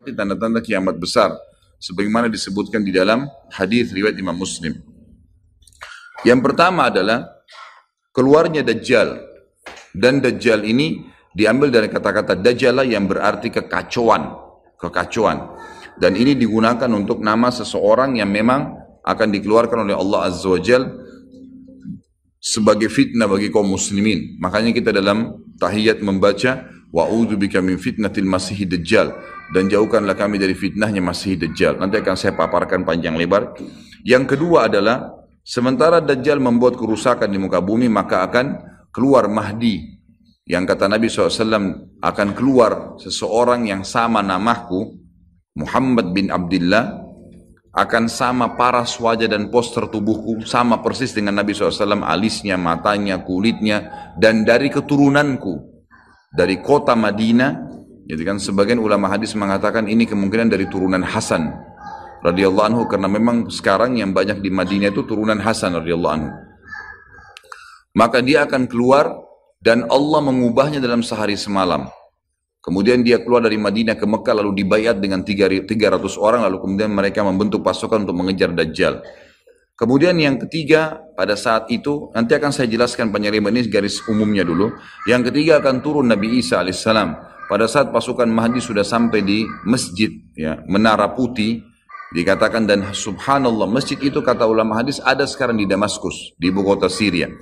Ini tanda-tanda kiamat besar. Sebagaimana disebutkan di dalam hadis riwayat Imam Muslim. Yang pertama adalah keluarnya Dajjal. Dan Dajjal ini diambil dari kata-kata Dajjala yang berarti kekacauan. Kekacauan. Dan ini digunakan untuk nama seseorang yang memang akan dikeluarkan oleh Allah Azza wa Jal sebagai fitnah bagi kaum muslimin. Makanya kita dalam tahiyat membaca wa'udzubika min fitnatil masihid dajjal, dan jauhkanlah kami dari fitnahnya Masih Dajjal. Nanti akan saya paparkan panjang lebar. Yang kedua adalah sementara Dajjal membuat kerusakan di muka bumi, maka akan keluar Mahdi. Yang kata Nabi SAW, akan keluar seseorang yang sama namaku, Muhammad bin Abdullah, akan sama paras wajah dan poster tubuhku, sama persis dengan Nabi SAW, alisnya, matanya, kulitnya, dan dari keturunanku, dari kota Madinah. Jadi kan sebagian ulama hadis mengatakan ini kemungkinan dari turunan Hasan radhiyallahu anhu, karena memang sekarang yang banyak di Madinah itu turunan Hasan radhiyallahu anhu. Maka dia akan keluar dan Allah mengubahnya dalam sehari semalam. Kemudian dia keluar dari Madinah ke Mekah, lalu dibayat dengan 300 orang, lalu kemudian mereka membentuk pasukan untuk mengejar Dajjal. Kemudian yang ketiga, pada saat itu, nanti akan saya jelaskan panjang lebar, ini garis umumnya dulu. Yang ketiga akan turun Nabi Isa alaihissalam. Pada saat pasukan Mahdi sudah sampai di masjid, ya, Menara Putih, dikatakan, dan subhanallah, masjid itu kata ulama hadis ada sekarang di Damaskus, di ibu kota Syria.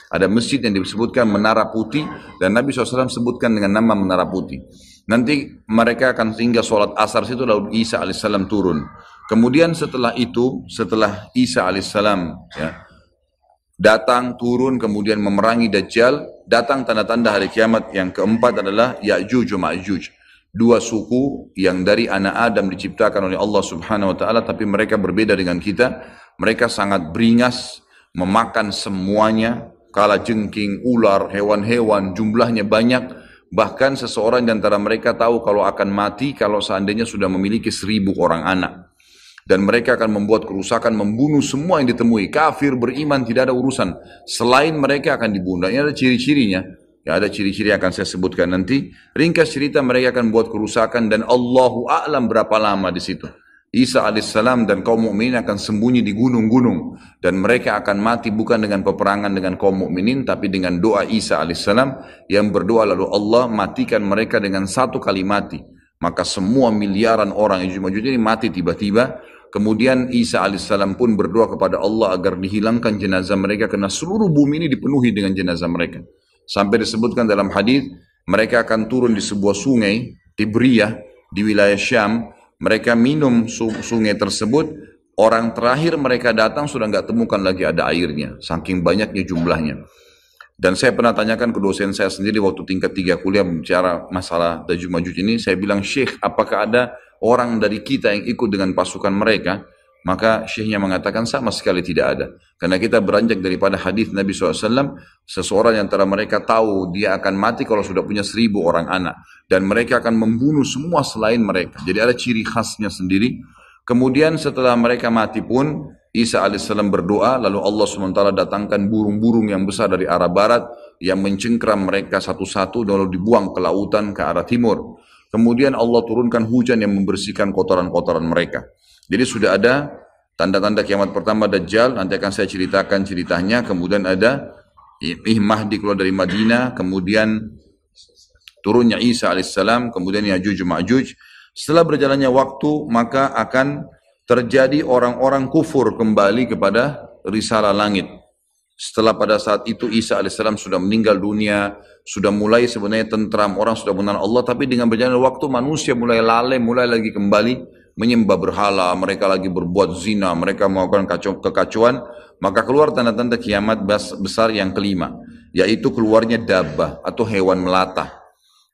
Ada masjid yang disebutkan Menara Putih, dan Nabi SAW sebutkan dengan nama Menara Putih. Nanti mereka akan tinggal sholat asar situ, lalu Isa alaihissalam turun. Kemudian setelah itu, setelah Isa alaihissalam ya, datang, turun, kemudian memerangi Dajjal, datang tanda-tanda hari kiamat. Yang keempat adalah Ya'juj wa Ma'juj. Dua suku yang dari anak Adam diciptakan oleh Allah Subhanahu wa Ta'ala, tapi mereka berbeda dengan kita. Mereka sangat beringas, memakan semuanya, kala jengking, ular, hewan-hewan, jumlahnya banyak. Bahkan seseorang di antara mereka tahu kalau akan mati kalau seandainya sudah memiliki 1000 orang anak. Dan mereka akan membuat kerusakan, membunuh semua yang ditemui. Kafir, beriman, tidak ada urusan. Selain mereka akan dibunuh. Ini ada ciri-cirinya. Ya, ada ciri-ciri yang akan saya sebutkan nanti. Ringkas cerita, mereka akan buat kerusakan, dan Allahu a'lam berapa lama di situ. Isa alaihissalam dan kaum mukminin akan sembunyi di gunung-gunung, dan mereka akan mati bukan dengan peperangan dengan kaum mukminin, tapi dengan doa Isa alaihissalam yang berdoa, lalu Allah matikan mereka dengan satu kali mati. Maka semua miliaran orang yang ini mati tiba-tiba. Kemudian Isa alaihissalam pun berdoa kepada Allah agar dihilangkan jenazah mereka, karena seluruh bumi ini dipenuhi dengan jenazah mereka. Sampai disebutkan dalam hadis, mereka akan turun di sebuah sungai Tibriyah di wilayah Syam. Mereka minum sungai tersebut, orang terakhir mereka datang sudah nggak temukan lagi ada airnya, saking banyaknya jumlahnya. Dan saya pernah tanyakan ke dosen saya sendiri waktu tingkat 3 kuliah bicara masalah Ya'juj Ma'juj ini, saya bilang, Syekh, apakah ada orang dari kita yang ikut dengan pasukan mereka? Maka syekhnya mengatakan sama sekali tidak ada. Karena kita beranjak daripada hadis Nabi SAW, seseorang yang antara mereka tahu dia akan mati kalau sudah punya 1000 orang anak. Dan mereka akan membunuh semua selain mereka. Jadi ada ciri khasnya sendiri. Kemudian setelah mereka mati pun, Isa alaihissalam berdoa, lalu Allah SWT datangkan burung-burung yang besar dari arah barat, yang mencengkram mereka satu-satu, lalu dibuang ke lautan ke arah timur. Kemudian Allah turunkan hujan yang membersihkan kotoran-kotoran mereka. Jadi sudah ada tanda-tanda kiamat pertama Dajjal, nanti akan saya ceritakan ceritanya. Kemudian ada Mahdi keluar dari Madinah, kemudian turunnya Isa alaihissalam, kemudian Ya'juj Ma'juj. Setelah berjalannya waktu, maka akan terjadi orang-orang kufur kembali kepada risalah langit. Setelah pada saat itu Isa alaihissalam sudah meninggal dunia, sudah mulai sebenarnya tentram, orang sudah mengenal Allah, tapi dengan berjalannya waktu manusia mulai lalai, mulai lagi kembali menyembah berhala, mereka lagi berbuat zina, mereka melakukan kekacauan. Maka keluar tanda-tanda kiamat besar yang kelima, yaitu keluarnya dabbah atau hewan melata.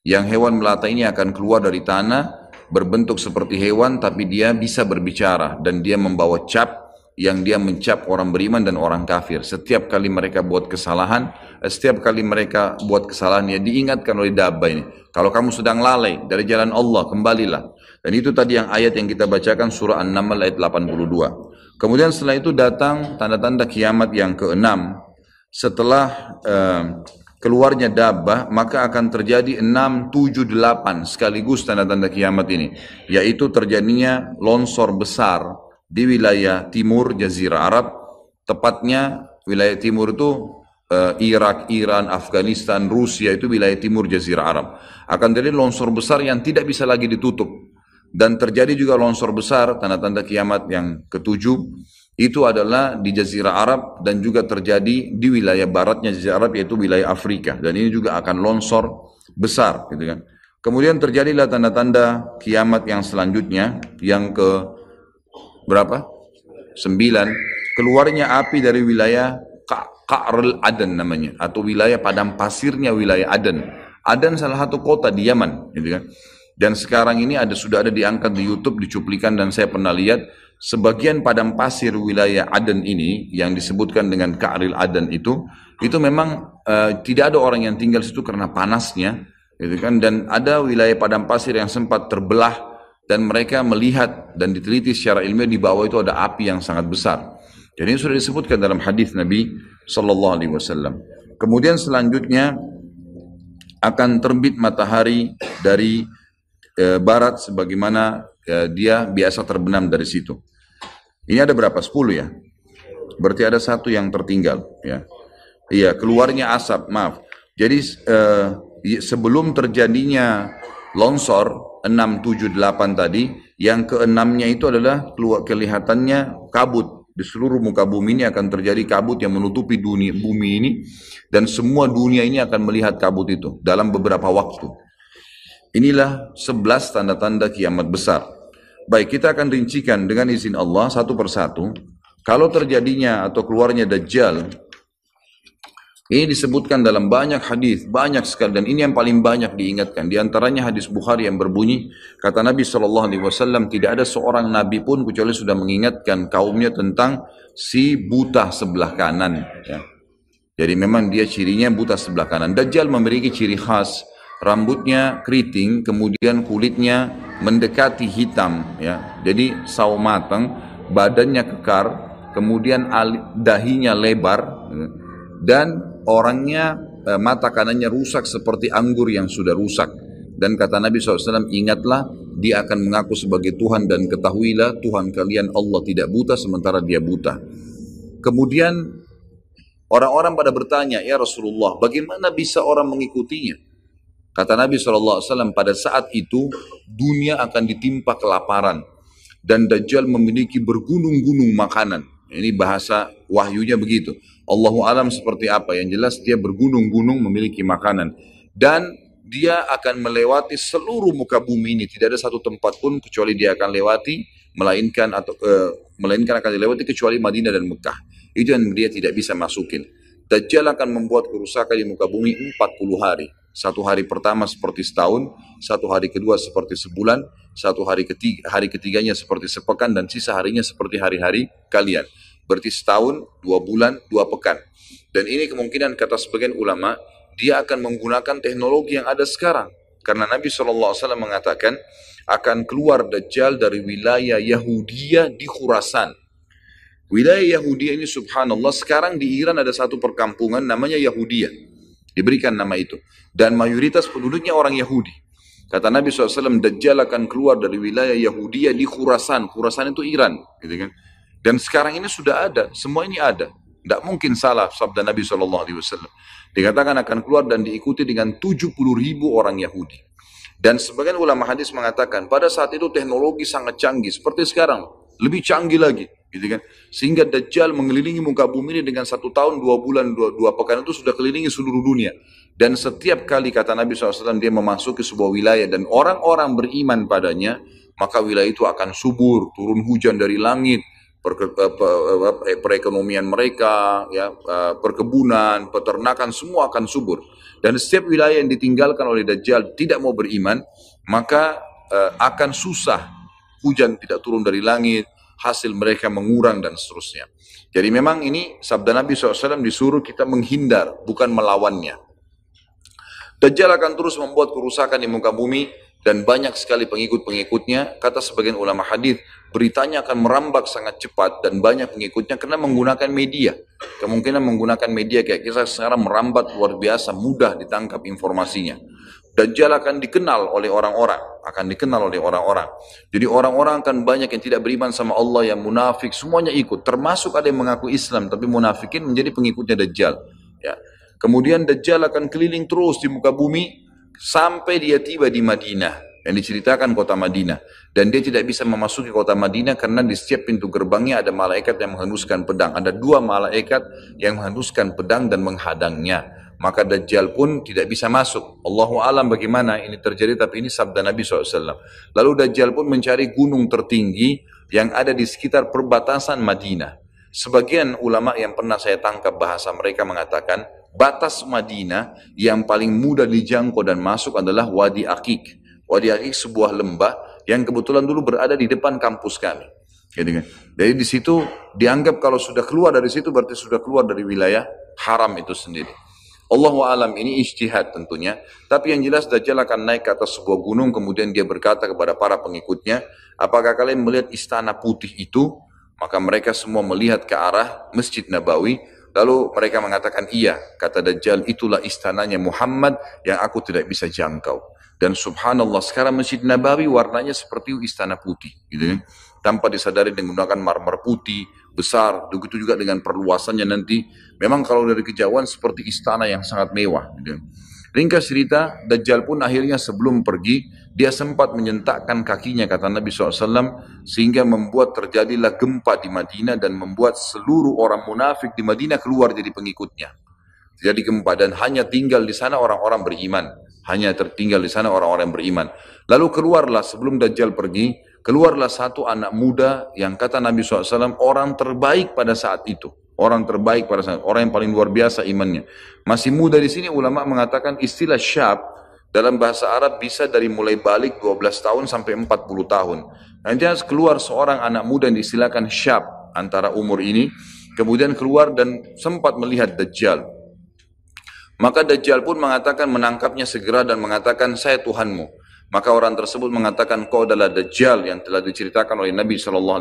Yang hewan melata ini akan keluar dari tanah, berbentuk seperti hewan, tapi dia bisa berbicara, dan dia membawa cap yang dia mencap orang beriman dan orang kafir. Setiap kali mereka buat kesalahan, ya diingatkan oleh dabbah ini, kalau kamu sedang lalai dari jalan Allah, kembalilah. Dan itu tadi yang ayat yang kita bacakan, surah An-Naml ayat 82. Kemudian setelah itu datang tanda-tanda kiamat yang keenam. Setelah keluarnya dabbah, maka akan terjadi 6, 7, 8 sekaligus tanda-tanda kiamat ini. Yaitu terjadinya longsor besar di wilayah timur Jazirah Arab, tepatnya wilayah timur itu Irak, Iran, Afghanistan, Rusia, itu wilayah timur Jazirah Arab. Akan terjadi longsor besar yang tidak bisa lagi ditutup. Dan terjadi juga longsor besar, tanda-tanda kiamat yang ketujuh, itu adalah di Jazirah Arab dan juga terjadi di wilayah baratnya Jazirah Arab, yaitu wilayah Afrika. Dan ini juga akan longsor besar, gitu kan. Kemudian terjadilah tanda-tanda kiamat yang selanjutnya, yang ke berapa? 9. Keluarnya api dari wilayah Ka'rul Aden namanya, atau wilayah padang pasirnya wilayah Aden. Aden salah satu kota di Yaman, gitu kan. Dan sekarang ini sudah ada diangkat di YouTube, dicuplikan, dan saya pernah lihat sebagian padang pasir wilayah Aden ini yang disebutkan dengan Ka'ril Aden itu memang tidak ada orang yang tinggal situ karena panasnya, gitu kan. Dan ada wilayah padang pasir yang sempat terbelah dan mereka melihat dan diteliti secara ilmiah di bawah itu ada api yang sangat besar. Jadi ini sudah disebutkan dalam hadis Nabi Sallallahu Alaihi Wasallam. Kemudian selanjutnya akan terbit matahari dari barat sebagaimana dia biasa terbenam dari situ. Ini ada berapa? 10 ya? Berarti ada satu yang tertinggal ya. Iya, keluarnya asap, maaf. Jadi sebelum terjadinya longsor 6, 7, 8 tadi, yang keenamnya itu adalah kelihatannya kabut. Di seluruh muka bumi ini akan terjadi kabut yang menutupi bumi ini, dan semua dunia ini akan melihat kabut itu dalam beberapa waktu. Inilah 11 tanda-tanda kiamat besar. Baik, kita akan rincikan dengan izin Allah satu persatu. Kalau terjadinya atau keluarnya Dajjal, ini disebutkan dalam banyak hadis, banyak sekali, dan ini yang paling banyak diingatkan. Di antaranya hadis Bukhari yang berbunyi, kata Nabi SAW, tidak ada seorang Nabi pun kecuali sudah mengingatkan kaumnya tentang si buta sebelah kanan. Ya. Jadi memang dia cirinya buta sebelah kanan. Dajjal memiliki ciri khas, rambutnya keriting, kemudian kulitnya mendekati hitam, ya. Jadi sawo matang, badannya kekar, kemudian dahinya lebar, dan orangnya mata kanannya rusak seperti anggur yang sudah rusak. Dan kata Nabi SAW, ingatlah, dia akan mengaku sebagai Tuhan, dan ketahuilah Tuhan kalian Allah tidak buta sementara dia buta. Kemudian orang-orang pada bertanya, ya Rasulullah, bagaimana bisa orang mengikutinya? Kata Nabi SAW, pada saat itu dunia akan ditimpa kelaparan dan Dajjal memiliki bergunung-gunung makanan. Ini bahasa wahyunya begitu. Allahu alam seperti apa, yang jelas dia bergunung-gunung memiliki makanan. Dan dia akan melewati seluruh muka bumi ini. Tidak ada satu tempat pun kecuali dia akan lewati, melainkan akan dilewati kecuali Madinah dan Mekah. Itu yang dia tidak bisa masukin. Dajjal akan membuat kerusakan di muka bumi 40 hari. Satu hari pertama seperti setahun, satu hari kedua seperti sebulan, satu hari ketiganya seperti sepekan, dan sisa harinya seperti hari-hari kalian. Berarti setahun, 2 bulan, 2 pekan. Dan ini kemungkinan kata sebagian ulama, dia akan menggunakan teknologi yang ada sekarang. Karena Nabi SAW mengatakan, akan keluar Dajjal dari wilayah Yahudiyah di Khurasan. Wilayah Yahudiyah ini subhanallah, sekarang di Iran ada satu perkampungan namanya Yahudiyah. Diberikan nama itu. Dan mayoritas penduduknya orang Yahudi. Kata Nabi SAW, Dajjal akan keluar dari wilayah Yahudiyah di Khurasan. Khurasan itu Iran. Gitu kan? Dan sekarang ini sudah ada. Semua ini ada. Tidak mungkin salah sabda Nabi SAW. Dikatakan akan keluar dan diikuti dengan 70.000 orang Yahudi. Dan sebagian ulama hadis mengatakan, pada saat itu teknologi sangat canggih. Seperti sekarang. Lebih canggih lagi. Gitu kan? Sehingga Dajjal mengelilingi muka bumi ini dengan 1 tahun, 2 bulan, 2 pekan itu sudah kelilingi seluruh dunia. Dan setiap kali kata Nabi SAW dia memasuki sebuah wilayah dan orang-orang beriman padanya, maka wilayah itu akan subur, turun hujan dari langit, perekonomian mereka, ya, perkebunan, peternakan, semua akan subur. Dan setiap wilayah yang ditinggalkan oleh Dajjal tidak mau beriman, maka akan susah, hujan tidak turun dari langit, hasil mereka mengurang dan seterusnya. Jadi memang ini sabda Nabi SAW disuruh kita menghindar, bukan melawannya. Dajjal akan terus membuat kerusakan di muka bumi dan banyak sekali pengikut-pengikutnya. Kata sebagian ulama hadis, beritanya akan merambat sangat cepat dan banyak pengikutnya karena menggunakan media. Kemungkinan menggunakan media kayak kita sekarang merambat luar biasa, mudah ditangkap informasinya. Dajjal akan dikenal oleh orang-orang, Jadi orang-orang akan banyak yang tidak beriman sama Allah, yang munafik, semuanya ikut. Termasuk ada yang mengaku Islam, tapi munafikin menjadi pengikutnya Dajjal. Ya. Kemudian Dajjal akan keliling terus di muka bumi sampai dia tiba di Madinah. Yang diceritakan kota Madinah. Dan dia tidak bisa memasuki kota Madinah karena di setiap pintu gerbangnya ada malaikat yang menghunuskan pedang. Ada 2 malaikat yang menghunuskan pedang dan menghadangnya. Maka Dajjal pun tidak bisa masuk. Allahu alam bagaimana ini terjadi, tapi ini sabda Nabi SAW. Lalu Dajjal pun mencari gunung tertinggi yang ada di sekitar perbatasan Madinah. Sebagian ulama yang pernah saya tangkap bahasa mereka mengatakan, batas Madinah yang paling mudah dijangkau dan masuk adalah Wadi Aqiq. Wadi Aqiq sebuah lembah yang kebetulan dulu berada di depan kampus kami. Jadi di situ dianggap kalau sudah keluar dari situ berarti sudah keluar dari wilayah haram itu sendiri. Allahu alam, ini ijtihad tentunya. Tapi yang jelas Dajjal akan naik ke atas sebuah gunung, kemudian dia berkata kepada para pengikutnya, apakah kalian melihat istana putih itu? Maka mereka semua melihat ke arah Masjid Nabawi. Lalu mereka mengatakan iya. Kata Dajjal, itulah istananya Muhammad yang aku tidak bisa jangkau. Dan subhanallah sekarang Masjid Nabawi warnanya seperti istana putih. Gitu kan? Tanpa disadari dengan menggunakan marmer putih, besar. Begitu juga dengan perluasannya nanti. Memang kalau dari kejauhan seperti istana yang sangat mewah. Gitu. Ringkas cerita, Dajjal pun akhirnya sebelum pergi, dia sempat menyentakkan kakinya, kata Nabi SAW, sehingga membuat terjadilah gempa di Madinah dan membuat seluruh orang munafik di Madinah keluar jadi pengikutnya. Jadi gempa dan hanya tinggal di sana orang-orang beriman. Hanya tertinggal di sana orang-orang beriman. Lalu keluarlah sebelum Dajjal pergi, keluarlah satu anak muda yang kata Nabi SAW orang terbaik pada saat itu. Orang terbaik pada saat, orang yang paling luar biasa imannya. Masih muda di sini ulama mengatakan istilah syab dalam bahasa Arab bisa dari mulai balik 12 tahun sampai 40 tahun. Nanti keluar seorang anak muda yang diistilahkan syab antara umur ini, kemudian keluar dan sempat melihat Dajjal. Maka Dajjal pun mengatakan menangkapnya segera dan mengatakan saya Tuhanmu. Maka orang tersebut mengatakan kau adalah Dajjal yang telah diceritakan oleh Nabi SAW.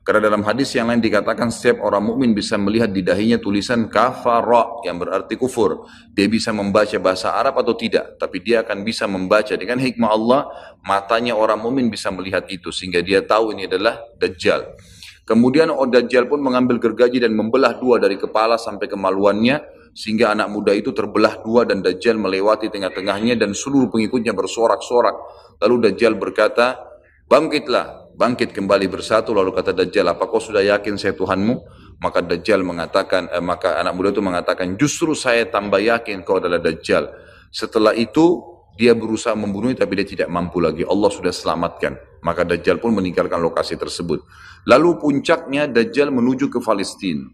Karena dalam hadis yang lain dikatakan setiap orang mukmin bisa melihat di dahinya tulisan kafara yang berarti kufur. Dia bisa membaca bahasa Arab atau tidak, tapi dia akan bisa membaca dengan hikmah Allah. Matanya orang mukmin bisa melihat itu sehingga dia tahu ini adalah Dajjal. Kemudian Dajjal pun mengambil gergaji dan membelah 2 dari kepala sampai kemaluannya sehingga anak muda itu terbelah 2 dan Dajjal melewati tengah-tengahnya dan seluruh pengikutnya bersorak-sorak. Lalu Dajjal berkata, bangkitlah. Bangkit kembali bersatu. Lalu kata Dajjal, apa kau sudah yakin saya Tuhanmu? Maka Dajjal mengatakan, maka anak muda itu mengatakan, justru saya tambah yakin kau adalah Dajjal. Setelah itu dia berusaha membunuhnya tapi dia tidak mampu lagi. Allah sudah selamatkan. Maka Dajjal pun meninggalkan lokasi tersebut. Lalu puncaknya Dajjal menuju ke Palestina.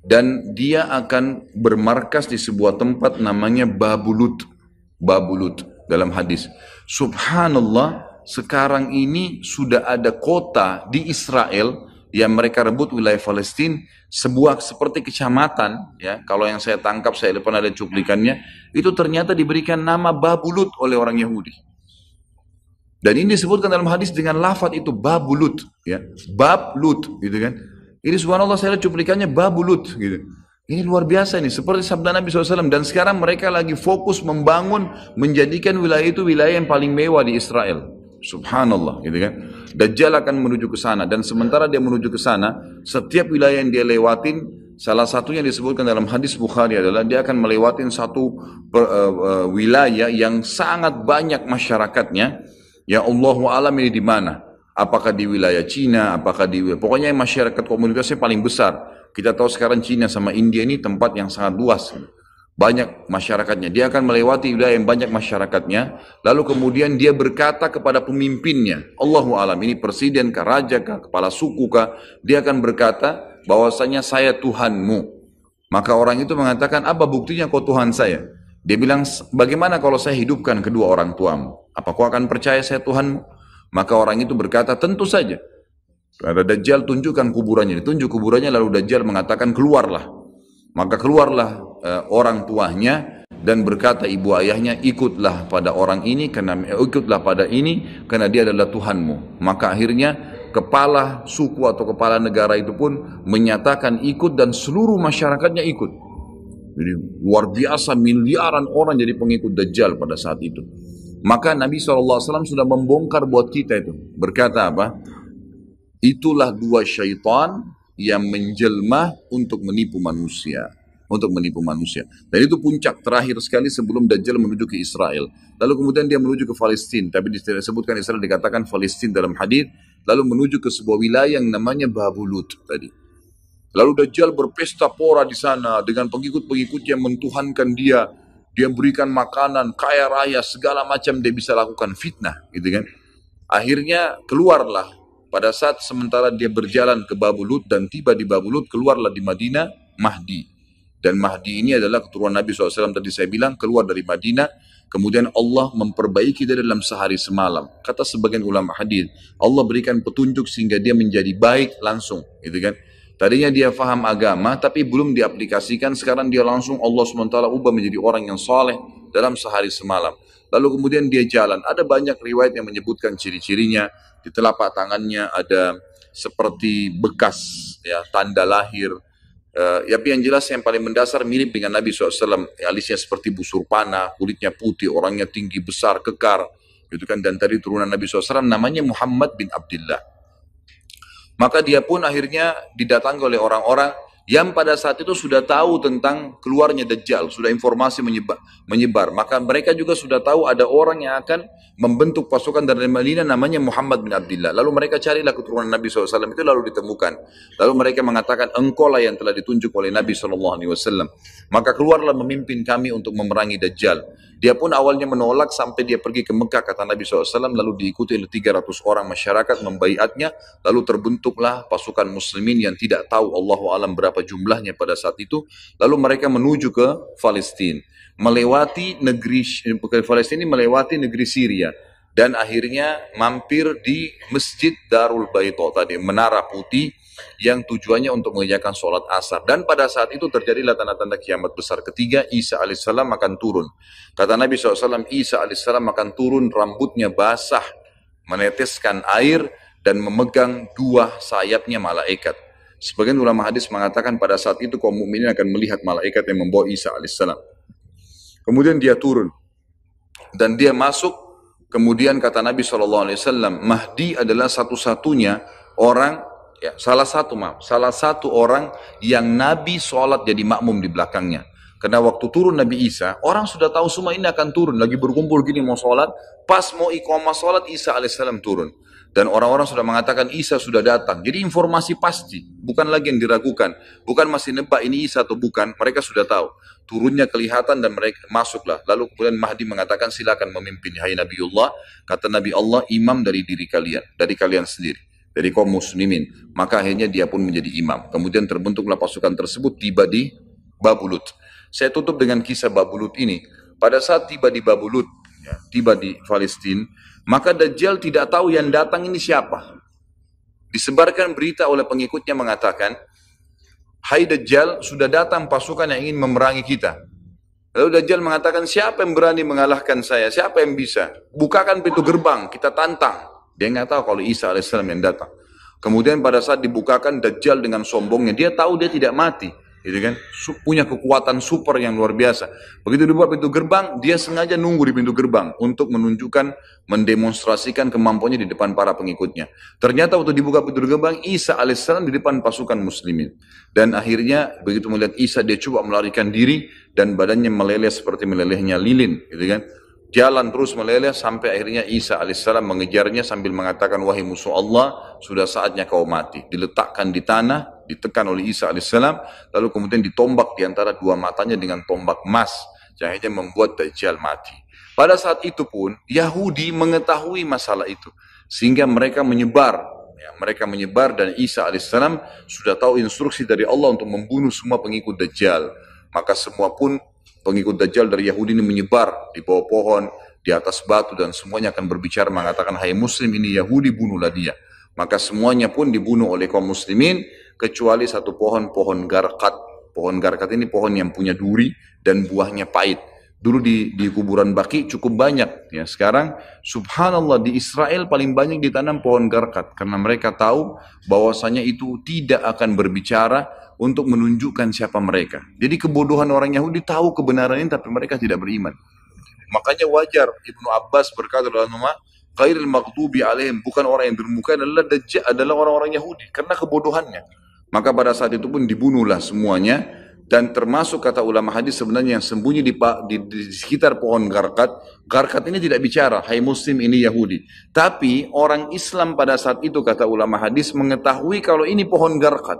Dan dia akan bermarkas di sebuah tempat namanya Babulut. Babulut dalam hadis. Subhanallah. Sekarang ini sudah ada kota di Israel yang mereka rebut wilayah Palestina, sebuah seperti kecamatan, ya. Kalau yang saya tangkap, saya pernah ada cuplikannya, itu ternyata diberikan nama Babulut oleh orang Yahudi. Dan ini disebutkan dalam hadis dengan lafaz itu Babulut, ya. Bablut, gitu kan. Ini subhanallah saya lihat cuplikannya Babulut, gitu. Ini luar biasa nih, seperti sabda Nabi SAW. Dan sekarang mereka lagi fokus membangun, menjadikan wilayah itu wilayah yang paling mewah di Israel. Subhanallah, gitu kan. Dajjal akan menuju ke sana dan sementara dia menuju ke sana, setiap wilayah yang dia lewatin, salah satunya disebutkan dalam hadis Bukhari adalah dia akan melewatin satu wilayah yang sangat banyak masyarakatnya. Ya Allahu alam ini di mana? Apakah di wilayah Cina? Apakah di pokoknya masyarakat komunitasnya paling besar. Kita tahu sekarang Cina sama India ini tempat yang sangat luas. Banyak masyarakatnya, dia akan melewati wilayah yang banyak masyarakatnya, lalu kemudian dia berkata kepada pemimpinnya, Allahu alam, ini presiden kah, raja kah, kepala suku kah, dia akan berkata bahwasanya saya Tuhanmu. Maka orang itu mengatakan, apa buktinya kau Tuhan saya? Dia bilang, bagaimana kalau saya hidupkan kedua orang tuamu? Apa kau akan percaya saya Tuhanmu? Maka orang itu berkata, tentu saja. Ada Dajjal, tunjukkan kuburannya, ditunjuk kuburannya, lalu Dajjal mengatakan keluarlah. Maka keluarlah orang tuanya dan berkata ibu ayahnya, ikutlah pada orang ini ikutlah pada ini karena dia adalah Tuhanmu. Maka akhirnya kepala suku atau kepala negara itu pun menyatakan ikut dan seluruh masyarakatnya ikut. Jadi luar biasa, miliaran orang jadi pengikut Dajjal pada saat itu. Maka Nabi SAW sudah membongkar buat kita itu. Berkata apa? Itulah dua syaitan yang menjelma untuk menipu manusia. Dan itu puncak terakhir sekali sebelum Dajjal menuju ke Israel. Lalu kemudian dia menuju ke Palestina. Tapi disebutkan Israel, dikatakan Palestina dalam hadis. Lalu menuju ke sebuah wilayah yang namanya Babulut tadi. Lalu Dajjal berpesta pora di sana dengan pengikut-pengikut yang mentuhankan dia. Dia berikan makanan, kaya raya, segala macam dia bisa lakukan, fitnah, gitu kan. Akhirnya keluarlah pada saat sementara dia berjalan ke Babulut dan tiba di Babulut, keluarlah di Madinah Mahdi. Dan Mahdi ini adalah keturunan Nabi SAW tadi saya bilang, keluar dari Madinah. Kemudian Allah memperbaiki dia dalam sehari semalam. Kata sebagian ulama hadis, Allah berikan petunjuk sehingga dia menjadi baik langsung, gitu kan. Tadinya dia faham agama, tapi belum diaplikasikan. Sekarang dia langsung Allah SWT ubah menjadi orang yang saleh dalam sehari semalam. Lalu kemudian dia jalan. Ada banyak riwayat yang menyebutkan ciri-cirinya. Di telapak tangannya ada seperti bekas, ya, tanda lahir. Tapi yang jelas yang paling mendasar mirip dengan Nabi SAW. Alisnya seperti busur panah, kulitnya putih, orangnya tinggi, besar, kekar. Gitu kan. Dan tadi turunan Nabi SAW namanya Muhammad bin Abdullah. Maka dia pun akhirnya didatangi oleh orang-orang yang pada saat itu sudah tahu tentang keluarnya Dajjal, sudah informasi menyebar. Maka mereka juga sudah tahu ada orang yang akan membentuk pasukan dari Madinah namanya Muhammad bin Abdullah. Lalu mereka carilah keturunan Nabi SAW itu lalu ditemukan. Lalu mereka mengatakan, engkau lah yang telah ditunjuk oleh Nabi SAW. Maka keluarlah memimpin kami untuk memerangi Dajjal. Dia pun awalnya menolak sampai dia pergi ke Mekah, kata Nabi SAW, lalu diikuti oleh 300 orang masyarakat membaiatnya, lalu terbentuklah pasukan muslimin yang tidak tahu Allahu alam berapa jumlahnya pada saat itu, lalu mereka menuju ke Palestina, melewati negeri Palestina, melewati negeri Syria, dan akhirnya mampir di Masjid Darul Baito tadi, Menara Putih, yang tujuannya untuk mengerjakan sholat asar. Dan pada saat itu terjadilah tanda-tanda kiamat besar ketiga, Isa alaihissalam akan turun. Kata Nabi SAW, Isa alaihissalam akan turun, rambutnya basah, meneteskan air, dan memegang dua sayapnya malaikat. Sebagian ulama hadis mengatakan pada saat itu kaum mukminin akan melihat malaikat yang membawa Isa alaihissalam. Kemudian dia turun, dan dia masuk. Kemudian kata Nabi SAW, Mahdi adalah satu-satunya orang, ya, salah satu orang yang Nabi sholat jadi makmum di belakangnya. Karena waktu turun Nabi Isa, orang sudah tahu semua ini akan turun, lagi berkumpul gini mau sholat, pas mau iqamah sholat Isa alaihissalam turun. Dan orang-orang sudah mengatakan Isa sudah datang. Jadi informasi pasti, bukan lagi yang diragukan, bukan masih nebak ini Isa atau bukan, mereka sudah tahu. Turunnya kelihatan dan mereka masuklah. Lalu kemudian Mahdi mengatakan, silakan memimpin hai Nabiullah. Kata Nabi Allah, imam dari diri kalian, dari kalian sendiri, dari kaum muslimin. Maka akhirnya dia pun menjadi imam. Kemudian terbentuklah pasukan tersebut, tiba di Babulut. Saya tutup dengan kisah Babulut ini. Pada saat tiba di Babulut, ya, tiba di Palestina, maka Dajjal tidak tahu yang datang ini siapa. Disebarkan berita oleh pengikutnya mengatakan, hai Dajjal, sudah datang pasukan yang ingin memerangi kita. Lalu Dajjal mengatakan, siapa yang berani mengalahkan saya? Siapa yang bisa? Bukakan pintu gerbang, kita tantang. Dia nggak tahu kalau Isa alaihissalam yang datang. Kemudian pada saat dibukakan, Dajjal dengan sombongnya, dia tahu dia tidak mati, gitu kan? Punya kekuatan super yang luar biasa. Begitu dibuka pintu gerbang, dia sengaja nunggu di pintu gerbang untuk menunjukkan, mendemonstrasikan kemampuannya di depan para pengikutnya. Ternyata waktu dibuka pintu gerbang, Isa alaihissalam di depan pasukan muslimin. Dan akhirnya begitu melihat Isa, dia coba melarikan diri dan badannya meleleh seperti melelehnya lilin, gitu kan? Jalan terus meleleh sampai akhirnya Isa alaihissalam mengejarnya sambil mengatakan, wahai musuh Allah, sudah saatnya kau mati. Diletakkan di tanah, ditekan oleh Isa alaihissalam, lalu kemudian ditombak di antara dua matanya dengan tombak emas, yang akhirnya membuat Dajjal mati. Pada saat itu pun Yahudi mengetahui masalah itu, sehingga mereka menyebar. Ya, mereka menyebar dan Isa alaihissalam sudah tahu instruksi dari Allah untuk membunuh semua pengikut Dajjal. Maka semua pun pengikut Dajjal dari Yahudi ini menyebar di bawah pohon, di atas batu, dan semuanya akan berbicara mengatakan, hai Muslim, ini Yahudi, bunuhlah dia. Maka semuanya pun dibunuh oleh kaum muslimin, kecuali satu pohon garkat. Pohon garkat ini pohon yang punya duri dan buahnya pahit. Dulu di kuburan Baqi cukup banyak. Ya, sekarang subhanallah di Israel paling banyak ditanam pohon garkat. Karena mereka tahu bahwasanya itu tidak akan berbicara untuk menunjukkan siapa mereka. Jadi kebodohan orang Yahudi tahu kebenaran ini tapi mereka tidak beriman. Makanya wajar Ibnu Abbas berkata dalam nama Khairul maghdubi alaihim, bukan orang yang bermuka adalah orang-orang Yahudi karena kebodohannya. Maka pada saat itu pun dibunuhlah semuanya, dan termasuk kata ulama hadis sebenarnya yang sembunyi di sekitar pohon garkat. Garkat ini tidak bicara, hai muslim ini Yahudi. Tapi orang Islam pada saat itu kata ulama hadis mengetahui kalau ini pohon garkat.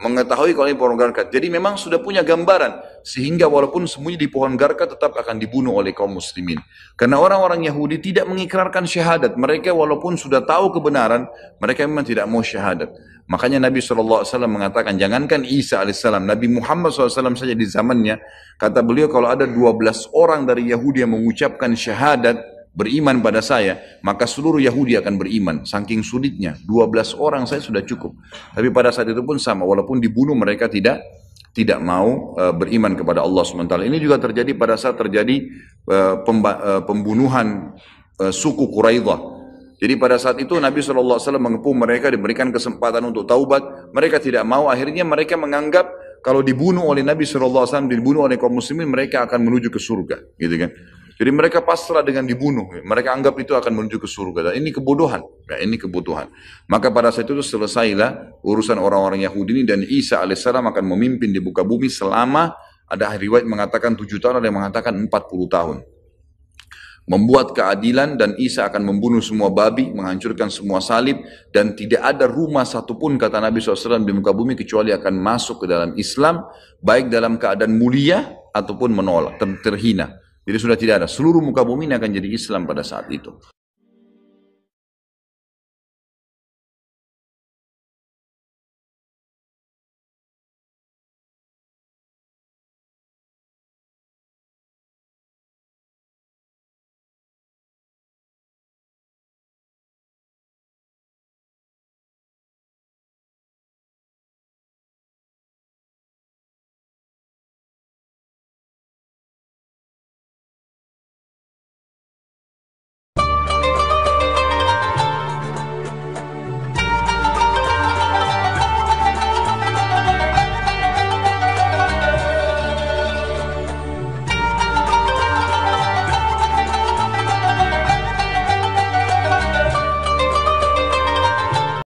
Mengetahui kalau ini pohon garkat. Jadi memang sudah punya gambaran. Sehingga walaupun sembunyi di pohon garkat tetap akan dibunuh oleh kaum muslimin. Karena orang-orang Yahudi tidak mengikrarkan syahadat. Mereka walaupun sudah tahu kebenaran, mereka memang tidak mau syahadat. Makanya Nabi SAW mengatakan, jangankan Isa AS, Nabi Muhammad SAW saja di zamannya, kata beliau kalau ada 12 orang dari Yahudi yang mengucapkan syahadat, beriman pada saya, maka seluruh Yahudi akan beriman. Saking sulitnya, 12 orang saya sudah cukup. Tapi pada saat itu pun sama, walaupun dibunuh mereka tidak mau beriman kepada Allah SWT. Ini juga terjadi pada saat terjadi pembunuhan suku Quraidah. Jadi pada saat itu Nabi SAW mengepung mereka, diberikan kesempatan untuk taubat. Mereka tidak mau, akhirnya mereka menganggap kalau dibunuh oleh Nabi SAW, dibunuh oleh kaum muslimin, mereka akan menuju ke surga. Gitu kan? Jadi mereka pasrah dengan dibunuh. Mereka anggap itu akan menuju ke surga. Dan ini kebodohan. Ya, ini kebutuhan. Maka pada saat itu selesailah urusan orang-orang Yahudi ini, dan Isa alaihissalam akan memimpin di muka bumi selama, ada riwayat mengatakan 7 tahun, ada yang mengatakan 40 tahun. Membuat keadilan, dan Isa akan membunuh semua babi, menghancurkan semua salib, dan tidak ada rumah satupun kata Nabi SAW di muka bumi kecuali akan masuk ke dalam Islam, baik dalam keadaan mulia ataupun menolak, terhina. Jadi sudah tidak ada. Seluruh muka bumi ini akan jadi Islam pada saat itu.